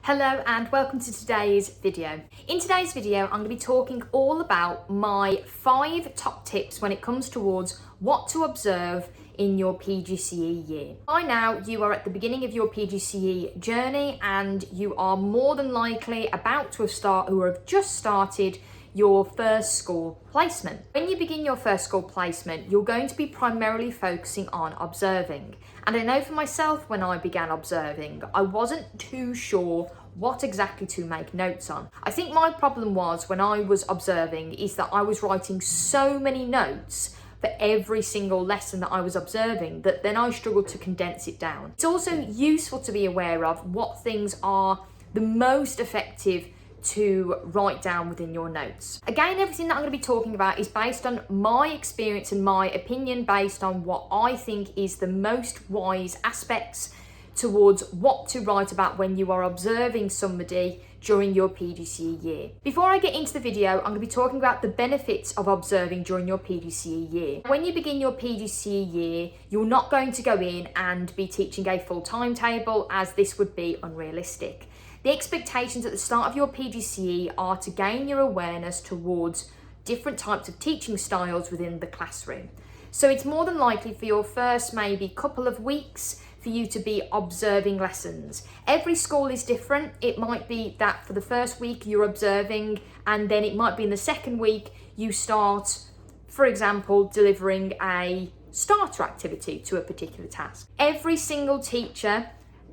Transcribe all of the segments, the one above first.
Hello and welcome to today's video. In today's video, I'm going to be talking all about my 5 top tips when it comes towards what to observe in your PGCE year. By now, you are at the beginning of your PGCE journey and you are more than likely about to have just started your first school placement. When you begin your first school placement, you're going to be primarily focusing on observing. And I know for myself, when I began observing, I wasn't too sure what exactly to make notes on. I think my problem was when I was observing is that I was writing so many notes for every single lesson that I was observing that then I struggled to condense it down. It's also useful to be aware of what things are the most effective to write down within your notes. Again, everything that I'm going to be talking about is based on my experience and my opinion based on what I think is the most wise aspects towards what to write about when you are observing somebody during your PGCE year. Before I get into the video, I'm going to be talking about the benefits of observing during your PGCE year. When you begin your PGCE year, you're not going to go in and be teaching a full timetable, as this would be unrealistic. The expectations at the start of your PGCE are to gain your awareness towards different types of teaching styles within the classroom. So it's more than likely for your first maybe couple of weeks for you to be observing lessons. Every school is different. It might be that for the first week you're observing, and then it might be in the second week you start, for example, delivering a starter activity to a particular task. Every single teacher,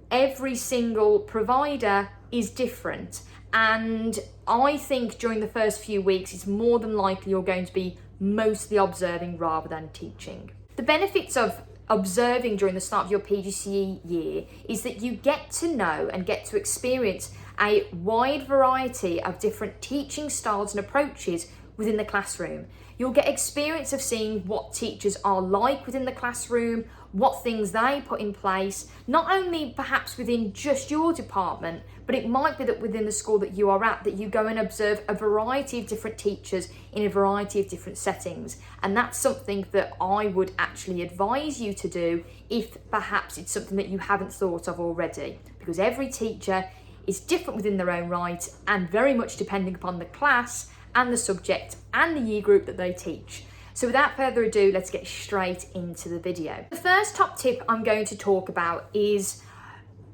every single provider is different, and I think during the first few weeks it's more than likely you're going to be mostly observing rather than teaching. The benefits of observing during the start of your PGCE year is that you get to know and get to experience a wide variety of different teaching styles and approaches within the classroom. You'll get experience of seeing what teachers are like within the classroom, what things they put in place, not only perhaps within just your department, but it might be that within the school that you are at, that you go and observe a variety of different teachers in a variety of different settings. And that's something that I would actually advise you to do if perhaps it's something that you haven't thought of already, because every teacher is different within their own right and very much depending upon the class and the subject and the year group that they teach. So without further ado, let's get straight into the video. The first top tip I'm going to talk about is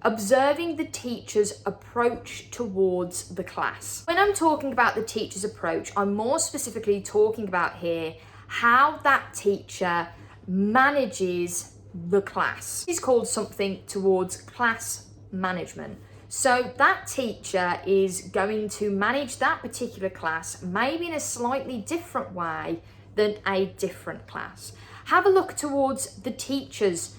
observing the teacher's approach towards the class. When I'm talking about the teacher's approach, I'm more specifically talking about here how that teacher manages the class. It's called something towards class management. So that teacher is going to manage that particular class maybe in a slightly different way than a different class. Have a look towards the teacher's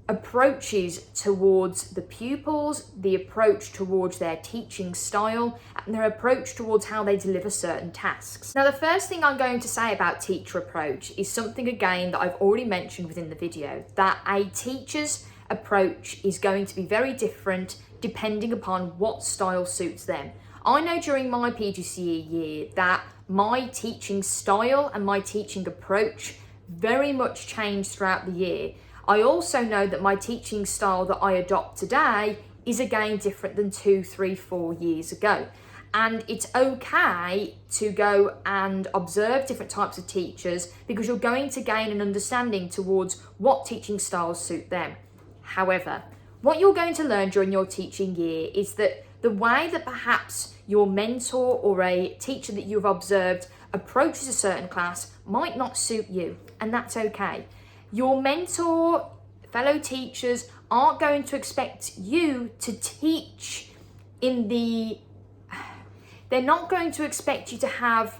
approaches towards the pupils, the approach towards their teaching style, and their approach towards how they deliver certain tasks. Now, the first thing I'm going to say about teacher approach is something again that I've already mentioned within the video, that a teacher's approach is going to be very different depending upon what style suits them. I know during my PGCE year that my teaching style and my teaching approach very much changed throughout the year. I also know that my teaching style that I adopt today is again different than 2, 3, 4 years ago. And it's okay to go and observe different types of teachers because you're going to gain an understanding towards what teaching styles suit them. However, what you're going to learn during your teaching year is that the way that perhaps your mentor or a teacher that you've observed approaches a certain class might not suit you, and that's okay. Your mentor, fellow teachers, aren't going to expect you to teach they're not going to expect you to have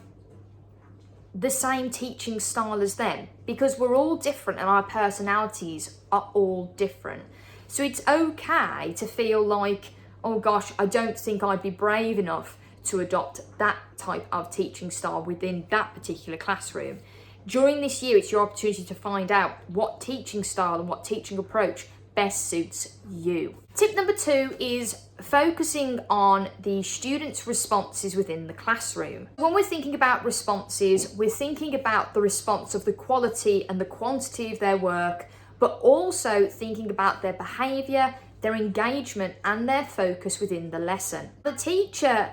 the same teaching style as them, because we're all different and our personalities are all different. So it's okay to feel like, oh gosh, I don't think I'd be brave enough to adopt that type of teaching style within that particular classroom. During this year, it's your opportunity to find out what teaching style and what teaching approach best suits you. Tip number 2 is focusing on the students' responses within the classroom. When we're thinking about responses, we're thinking about the response of the quality and the quantity of their work, but also thinking about their behaviour, their engagement and their focus within the lesson. The teacher,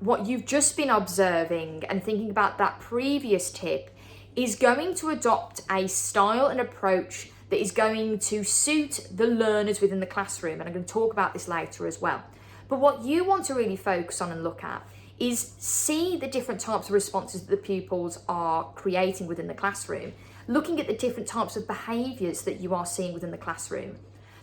what you've just been observing and thinking about that previous tip, is going to adopt a style and approach that is going to suit the learners within the classroom. And I'm going to talk about this later as well. But what you want to really focus on and look at is see the different types of responses that the pupils are creating within the classroom, looking at the different types of behaviours that you are seeing within the classroom.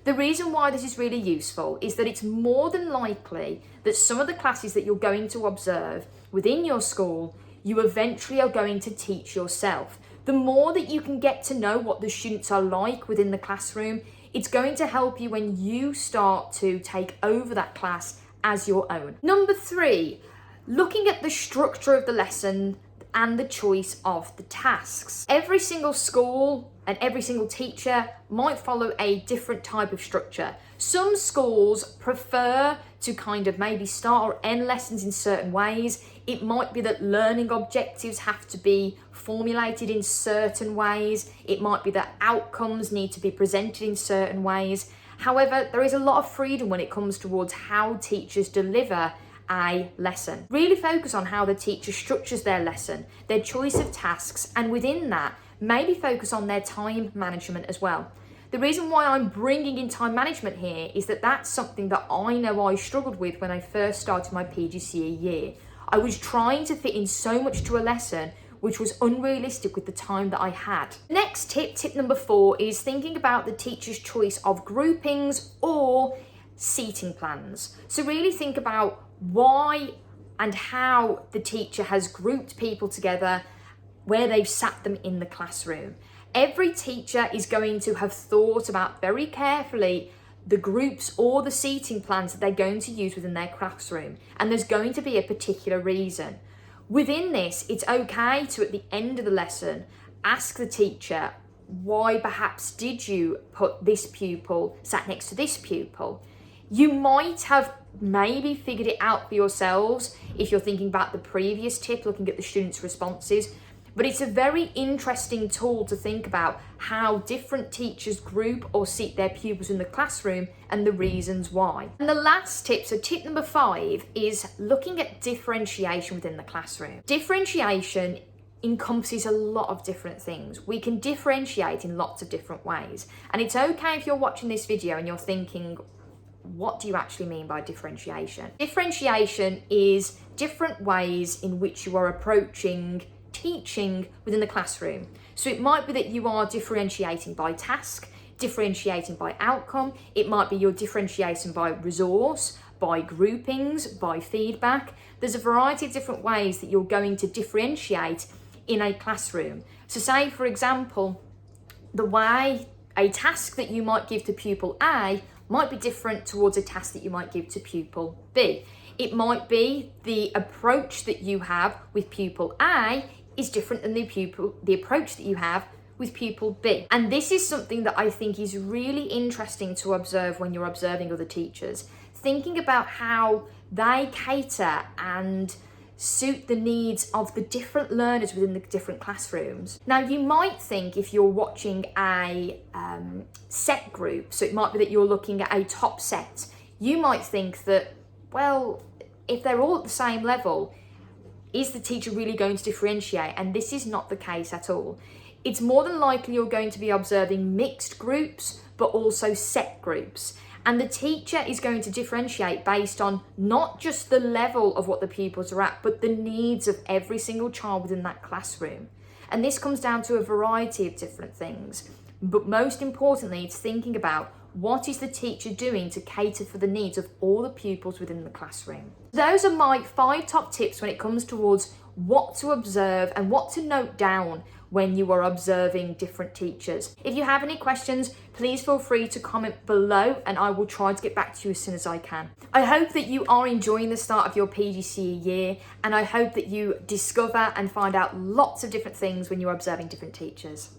The reason why this is really useful is that it's more than likely that some of the classes that you're going to observe within your school, you eventually are going to teach yourself. The more that you can get to know what the students are like within the classroom, it's going to help you when you start to take over that class as your own. Number 3, looking at the structure of the lesson and the choice of the tasks. Every single school and every single teacher might follow a different type of structure. Some schools prefer to kind of maybe start or end lessons in certain ways. It might be that learning objectives have to be formulated in certain ways. It might be that outcomes need to be presented in certain ways. However, there is a lot of freedom when it comes towards how teachers deliver a lesson. Really focus on how the teacher structures their lesson, their choice of tasks, and within that, maybe focus on their time management as well. The reason why I'm bringing in time management here is that that's something that I know I struggled with when I first started my PGCE year. I was trying to fit in so much to a lesson which was unrealistic with the time that I had. Next tip number 4, is thinking about the teacher's choice of groupings or seating plans. So really think about why and how the teacher has grouped people together, where they've sat them in the classroom. Every teacher is going to have thought about very carefully the groups or the seating plans that they're going to use within their classroom, and there's going to be a particular reason. Within this, it's okay to, at the end of the lesson, ask the teacher, why perhaps did you put this pupil sat next to this pupil? You might have maybe figured it out for yourselves if you're thinking about the previous tip, looking at the students' responses, but it's a very interesting tool to think about how different teachers group or seat their pupils in the classroom and the reasons why. And the last tip, so tip number 5, is looking at differentiation within the classroom. Differentiation encompasses a lot of different things. We can differentiate in lots of different ways. And it's okay if you're watching this video and you're thinking, what do you actually mean by differentiation? Differentiation is different ways in which you are approaching teaching within the classroom. So it might be that you are differentiating by task, differentiating by outcome. It might be you're differentiating by resource, by groupings, by feedback. There's a variety of different ways that you're going to differentiate in a classroom. So say, for example, the way a task that you might give to pupil A might be different towards a task that you might give to pupil B. It might be the approach that you have with pupil A is different than the approach that you have with pupil B. And this is something that I think is really interesting to observe when you're observing other teachers, thinking about how they cater and suit the needs of the different learners within the different classrooms. Now, you might think if you're watching a set group, so it might be that you're looking at a top set, you might think that, well, if they're all at the same level, is the teacher really going to differentiate? And this is not the case at all. It's more than likely you're going to be observing mixed groups, but also set groups. And the teacher is going to differentiate based on not just the level of what the pupils are at, but the needs of every single child within that classroom. And this comes down to a variety of different things. But most importantly, it's thinking about what is the teacher doing to cater for the needs of all the pupils within the classroom. Those are my 5 top tips when it comes towards what to observe and what to note down when you are observing different teachers. If you have any questions, please feel free to comment below and I will try to get back to you as soon as I can. I hope that you are enjoying the start of your PGCE year, and I hope that you discover and find out lots of different things when you're observing different teachers.